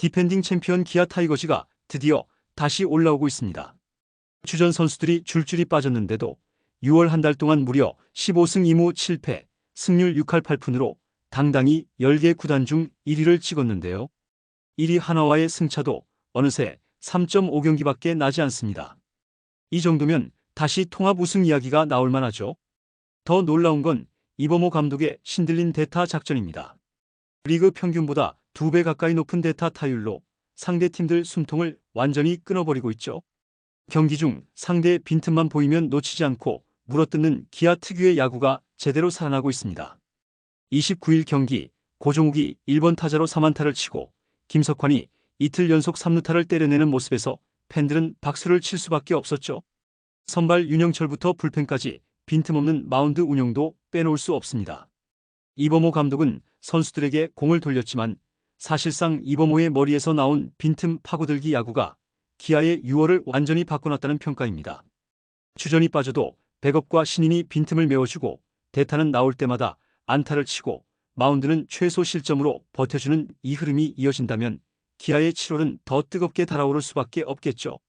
디펜딩 챔피언 기아 타이거즈가 드디어 다시 올라오고 있습니다. 주전 선수들이 줄줄이 빠졌는데도 6월 한 달 동안 무려 15승 2무 7패, 승률 6할 8푼으로 당당히 10개 구단 중 1위를 찍었는데요. 1위 한화와의 승차도 어느새 3.5경기밖에 나지 않습니다. 이 정도면 다시 통합 우승 이야기가 나올 만하죠. 더 놀라운 건 이범호 감독의 신들린 대타 작전입니다. 리그 평균보다 2배 가까이 높은 대타 타율로 상대 팀들 숨통을 완전히 끊어버리고 있죠. 경기 중 상대의 빈틈만 보이면 놓치지 않고 물어뜯는 기아 특유의 야구가 제대로 살아나고 있습니다. 29일 경기 고종욱이 1번 타자로 3안타를 치고 김석환이 이틀 연속 3루타를 때려내는 모습에서 팬들은 박수를 칠 수밖에 없었죠. 선발 윤영철부터 불펜까지 빈틈없는 마운드 운영도 빼놓을 수 없습니다. 이범호 감독은 선수들에게 공을 돌렸지만 사실상 이범호의 머리에서 나온 빈틈 파고들기 야구가 기아의 6월을 완전히 바꿔놨다는 평가입니다. 주전이 빠져도 백업과 신인이 빈틈을 메워주고 대타는 나올 때마다 안타를 치고 마운드는 최소 실점으로 버텨주는 이 흐름이 이어진다면 기아의 7월은 더 뜨겁게 달아오를 수밖에 없겠죠.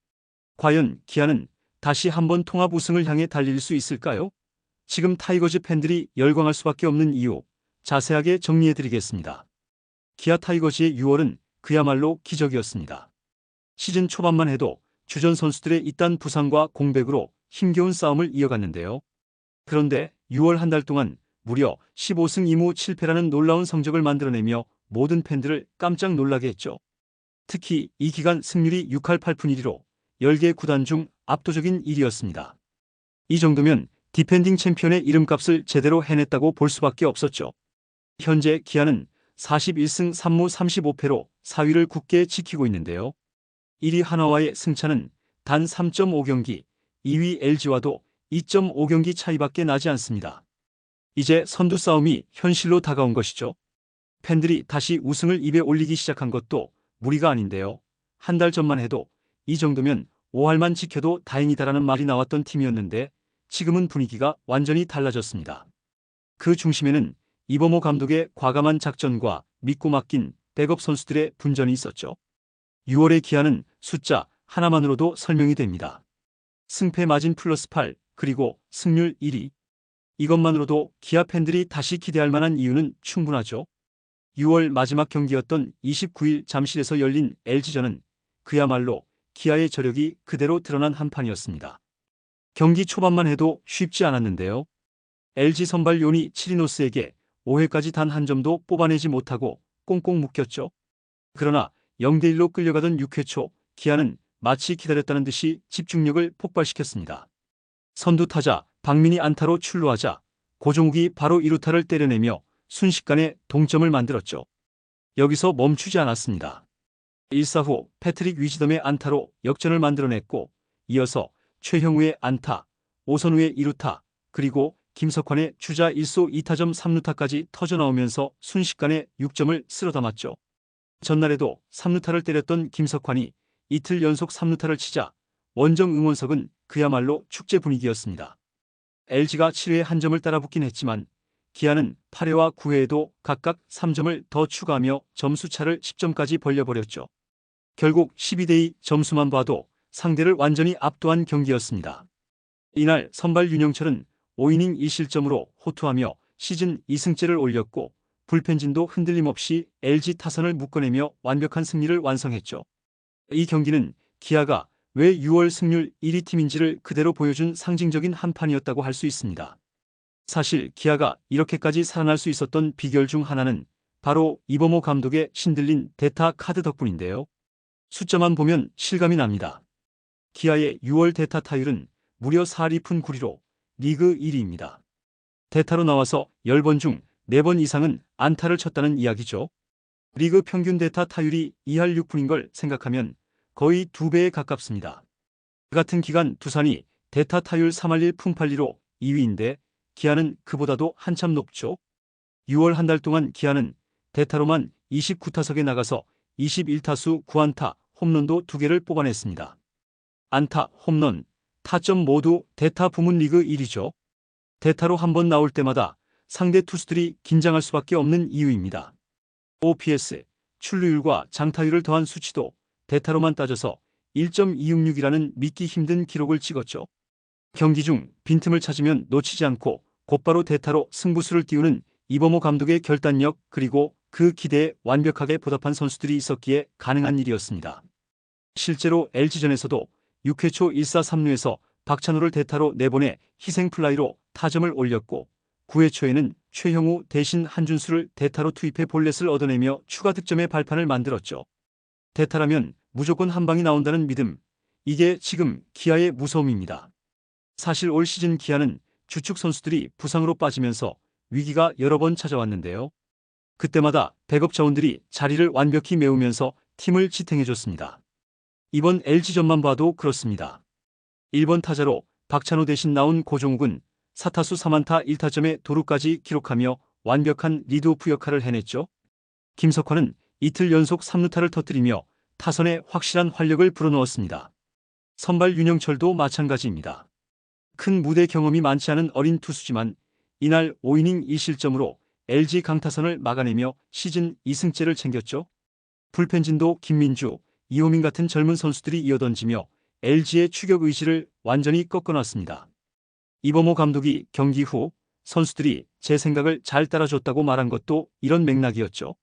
과연 기아는 다시 한번 통합 우승을 향해 달릴 수 있을까요? 지금 타이거즈 팬들이 열광할 수밖에 없는 이유 자세하게 정리해드리겠습니다. 기아 타이거즈의 6월은 그야말로 기적이었습니다. 시즌 초반만 해도 주전 선수들의 잇단 부상과 공백으로 힘겨운 싸움을 이어갔는데요. 그런데 6월 한 달 동안 무려 15승 2무 7패라는 놀라운 성적을 만들어내며 모든 팬들을 깜짝 놀라게 했죠. 특히 이 기간 승률이 6할 8푼 1리로 10개 구단 중 압도적인 1위였습니다. 이 정도면 디펜딩 챔피언의 이름값을 제대로 해냈다고 볼 수밖에 없었죠. 현재 기아는 41승 3무 35패로 4위를 굳게 지키고 있는데요. 1위 한화와의 승차는 단 3.5경기, 2위 LG와도 2.5경기 차이밖에 나지 않습니다. 이제 선두 싸움이 현실로 다가온 것이죠. 팬들이 다시 우승을 입에 올리기 시작한 것도 무리가 아닌데요. 한 달 전만 해도 이 정도면 5할만 지켜도 다행이다라는 말이 나왔던 팀이었는데 지금은 분위기가 완전히 달라졌습니다. 그 중심에는 이범호 감독의 과감한 작전과 믿고 맡긴 백업 선수들의 분전이 있었죠. 6월의 기아는 숫자 하나만으로도 설명이 됩니다. 승패 마진 플러스 8, 그리고 승률 1위. 이것만으로도 기아 팬들이 다시 기대할 만한 이유는 충분하죠. 6월 마지막 경기였던 29일 잠실에서 열린 LG전은 그야말로 기아의 저력이 그대로 드러난 한판이었습니다. 경기 초반만 해도 쉽지 않았는데요. LG 선발 요니 치리노스에게 5회까지 단 한 점도 뽑아내지 못하고 꽁꽁 묶였죠. 그러나 0대1로 끌려가던 6회 초 기아는 마치 기다렸다는 듯이 집중력을 폭발시켰습니다. 선두 타자 박민이 안타로 출루하자 고종욱이 바로 2루타를 때려내며 순식간에 동점을 만들었죠. 여기서 멈추지 않았습니다. 1사 후 패트릭 위즈덤의 안타로 역전을 만들어냈고 이어서 최형우의 안타, 오선우의 2루타, 그리고 김석환의 주자 1소 2타점 3루타까지 터져나오면서 순식간에 6점을 쓸어 담았죠. 전날에도 3루타를 때렸던 김석환이 이틀 연속 3루타를 치자 원정 응원석은 그야말로 축제 분위기였습니다. LG가 7회에 한 점을 따라붙긴 했지만 기아는 8회와 9회에도 각각 3점을 더 추가하며 점수차를 10점까지 벌려버렸죠. 결국 12대2 점수만 봐도 상대를 완전히 압도한 경기였습니다. 이날 선발 윤영철은 5이닝 1실점으로 호투하며 시즌 2승째를 올렸고 불펜진도 흔들림 없이 LG 타선을 묶어내며 완벽한 승리를 완성했죠. 이 경기는 기아가 왜 6월 승률 1위 팀인지를 그대로 보여준 상징적인 한판이었다고 할 수 있습니다. 사실 기아가 이렇게까지 살아날 수 있었던 비결 중 하나는 바로 이범호 감독의 신들린 대타 카드 덕분인데요. 숫자만 보면 실감이 납니다. 기아의 6월 대타 타율은 무려 4할 2푼 9리로 리그 1위입니다. 대타로 나와서 10번 중 4번 이상은 안타를 쳤다는 이야기죠. 리그 평균 대타 타율이 2할 6푼인 걸 생각하면 거의 2배에 가깝습니다. 같은 기간 두산이 대타 타율 3할 1푼 8리로 2위인데 기아는 그보다도 한참 높죠. 6월 한 달 동안 기아는 대타로만 29타석에 나가서 21타수 9안타, 홈런도 2개를 뽑아냈습니다. 안타, 홈런, 타점 모두 대타 부문 리그 1위죠. 대타로 한 번 나올 때마다 상대 투수들이 긴장할 수밖에 없는 이유입니다. OPS, 출루율과 장타율을 더한 수치도 대타로만 따져서 1.266이라는 믿기 힘든 기록을 찍었죠. 경기 중 빈틈을 찾으면 놓치지 않고 곧바로 대타로 승부수를 띄우는 이범호 감독의 결단력, 그리고 그 기대에 완벽하게 보답한 선수들이 있었기에 가능한 일이었습니다. 실제로 LG전에서도 6회 초 1사 3루에서 박찬호를 대타로 내보내 희생플라이로 타점을 올렸고, 9회 초에는 최형우 대신 한준수를 대타로 투입해 볼넷을 얻어내며 추가 득점의 발판을 만들었죠. 대타라면 무조건 한 방이 나온다는 믿음, 이게 지금 기아의 무서움입니다. 사실 올 시즌 기아는 주축 선수들이 부상으로 빠지면서 위기가 여러 번 찾아왔는데요. 그때마다 백업 자원들이 자리를 완벽히 메우면서 팀을 지탱해줬습니다. 이번 LG전만 봐도 그렇습니다. 1번 타자로 박찬호 대신 나온 고종욱은 4타수 3안타 1타점에 도루까지 기록하며 완벽한 리드오프 역할을 해냈죠. 김석환은 이틀 연속 3루타를 터뜨리며 타선에 확실한 활력을 불어넣었습니다. 선발 윤영철도 마찬가지입니다. 큰 무대 경험이 많지 않은 어린 투수지만 이날 5이닝 2실점으로 LG 강타선을 막아내며 시즌 2승째를 챙겼죠. 불펜진도 김민주, 이호민 같은 젊은 선수들이 이어던지며 LG의 추격 의지를 완전히 꺾어놨습니다. 이범호 감독이 경기 후 선수들이 제 생각을 잘 따라줬다고 말한 것도 이런 맥락이었죠.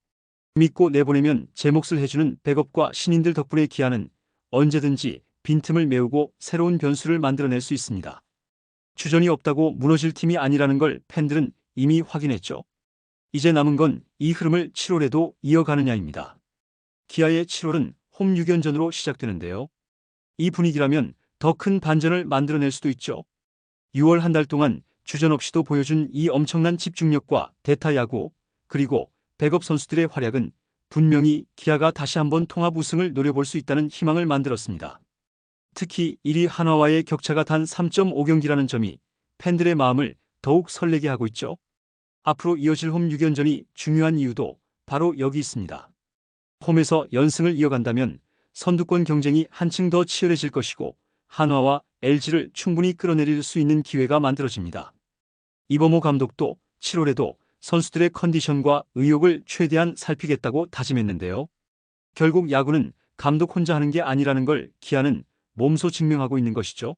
믿고 내보내면 제 몫을 해주는 백업과 신인들 덕분에 기아는 언제든지 빈틈을 메우고 새로운 변수를 만들어낼 수 있습니다. 주전이 없다고 무너질 팀이 아니라는 걸 팬들은 이미 확인했죠. 이제 남은 건 이 흐름을 7월에도 이어가느냐입니다. 기아의 7월은 홈 6연전으로 시작되는데요. 이 분위기라면 더 큰 반전을 만들어낼 수도 있죠. 6월 한 달 동안 주전 없이도 보여준 이 엄청난 집중력과 대타 야구, 그리고 백업 선수들의 활약은 분명히 기아가 다시 한번 통합 우승을 노려볼 수 있다는 희망을 만들었습니다. 특히 1위 한화와의 격차가 단 3.5경기라는 점이 팬들의 마음을 더욱 설레게 하고 있죠. 앞으로 이어질 홈 6연전이 중요한 이유도 바로 여기 있습니다. 홈에서 연승을 이어간다면 선두권 경쟁이 한층 더 치열해질 것이고, 한화와 LG를 충분히 끌어내릴 수 있는 기회가 만들어집니다. 이범호 감독도 7월에도 선수들의 컨디션과 의욕을 최대한 살피겠다고 다짐했는데요. 결국 야구는 감독 혼자 하는 게 아니라는 걸 기아는 몸소 증명하고 있는 것이죠.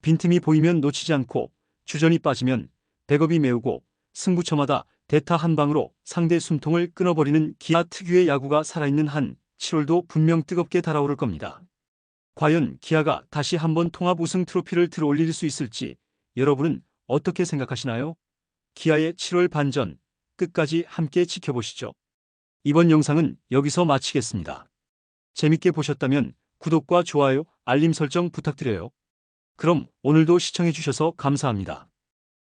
빈틈이 보이면 놓치지 않고, 주전이 빠지면 백업이 메우고, 승부처마다 대타 한 방으로 상대 숨통을 끊어버리는 기아 특유의 야구가 살아있는 한 7월도 분명 뜨겁게 달아오를 겁니다. 과연 기아가 다시 한번 통합 우승 트로피를 들어올릴 수 있을지 여러분은 어떻게 생각하시나요? 기아의 7월 반전, 끝까지 함께 지켜보시죠. 이번 영상은 여기서 마치겠습니다. 재밌게 보셨다면 구독과 좋아요, 알림 설정 부탁드려요. 그럼 오늘도 시청해주셔서 감사합니다.